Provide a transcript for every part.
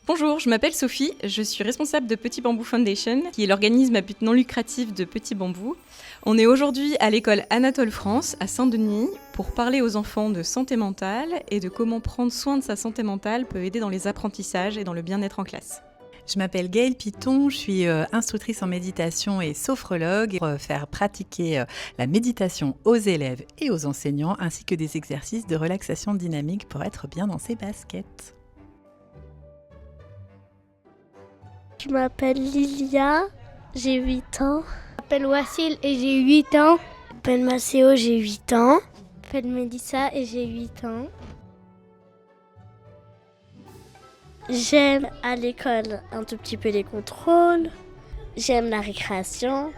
Bonjour, je m'appelle Sophie, je suis responsable de Petit Bambou Foundation, qui est l'organisme à but non lucratif de Petit Bambou. On est aujourd'hui à l'école Anatole France, à Saint-Denis, pour parler aux enfants de santé mentale et de comment prendre soin de sa santé mentale peut aider dans les apprentissages et dans le bien-être en classe. Je m'appelle Gaëlle Piton, je suis instructrice en méditation et sophrologue pour faire pratiquer la méditation aux élèves et aux enseignants, ainsi que des exercices de relaxation dynamique pour être bien dans ses baskets. Je m'appelle Lilia, j'ai 8 ans. Je m'appelle Wassil et j'ai 8 ans. Je m'appelle Maceo, j'ai 8 ans. Je m'appelle Mélissa et j'ai 8 ans. J'aime à l'école un tout petit peu les contrôles. J'aime la récréation.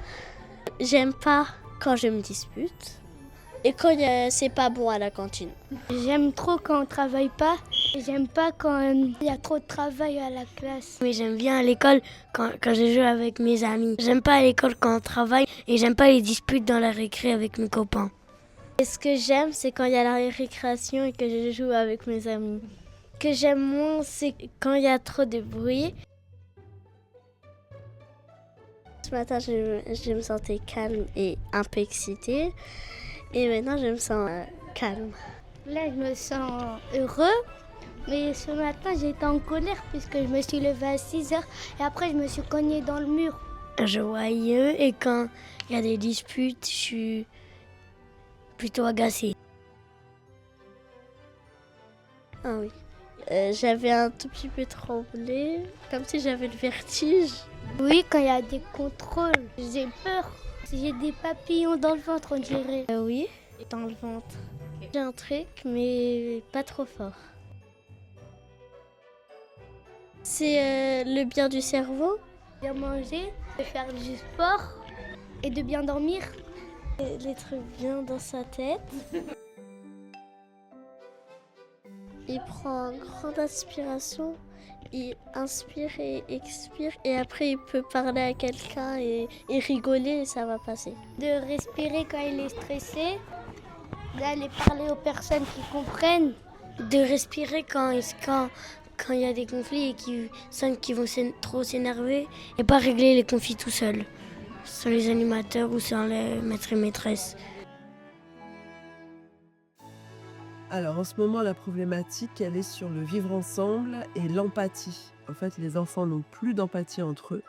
J'aime pas quand je me dispute. Et quand c'est pas bon à la cantine. J'aime trop quand on travaille pas. J'aime pas quand il y a trop de travail à la classe. Mais j'aime bien à l'école quand je joue avec mes amis. J'aime pas à l'école quand on travaille et j'aime pas les disputes dans la récré avec mes copains. Et ce que j'aime, c'est quand il y a la récréation et que je joue avec mes amis. Ce que j'aime moins, c'est quand il y a trop de bruit. Ce matin, je me sentais calme et un peu excitée. Et maintenant, je me sens calme. Là, je me sens heureux. Mais ce matin, j'étais en colère puisque je me suis levée à 6h et après, je me suis cognée dans le mur. Joyeux, et quand il y a des disputes, je suis plutôt agacée. Ah oui. J'avais un tout petit peu tremblé, comme si j'avais le vertige. Oui, quand il y a des contrôles, j'ai peur. J'ai des papillons dans le ventre, on dirait. Oui, dans le ventre. J'ai un truc, mais pas trop fort. C'est le bien du cerveau. Bien manger, de faire du sport et de bien dormir. Les trucs bien dans sa tête. Il prend une grande inspiration, il inspire et expire et après il peut parler à quelqu'un et rigoler et ça va passer. De respirer quand il est stressé, d'aller parler aux personnes qui comprennent. De respirer quand il y a des conflits et qui vont trop s'énerver et pas régler les conflits tout seul, sans les animateurs ou sans les maîtres et maîtresses. Alors en ce moment, la problématique, elle est sur le vivre ensemble et l'empathie. En fait, les enfants n'ont plus d'empathie entre eux.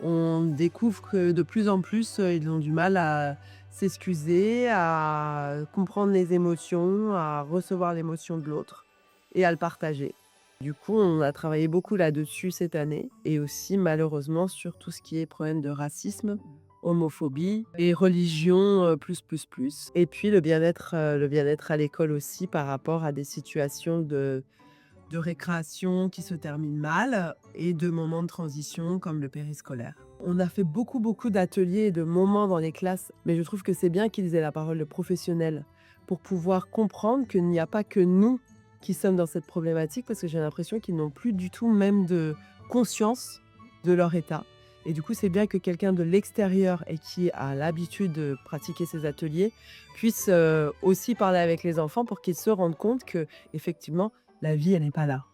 On découvre que de plus en plus, ils ont du mal à s'excuser, à comprendre les émotions, à recevoir l'émotion de l'autre et à le partager. Du coup, on a travaillé beaucoup là-dessus cette année et aussi malheureusement sur tout ce qui est problème de racisme, homophobie et religion plus. Et puis le bien-être à l'école aussi par rapport à des situations de récréation qui se terminent mal et de moments de transition comme le périscolaire. On a fait beaucoup d'ateliers et de moments dans les classes, mais je trouve que c'est bien qu'ils aient la parole de professionnels pour pouvoir comprendre qu'il n'y a pas que nous qui sommes dans cette problématique, parce que j'ai l'impression qu'ils n'ont plus du tout même de conscience de leur état. Et du coup, c'est bien que quelqu'un de l'extérieur et qui a l'habitude de pratiquer ces ateliers puisse aussi parler avec les enfants pour qu'ils se rendent compte que effectivement, la vie, elle n'est pas là.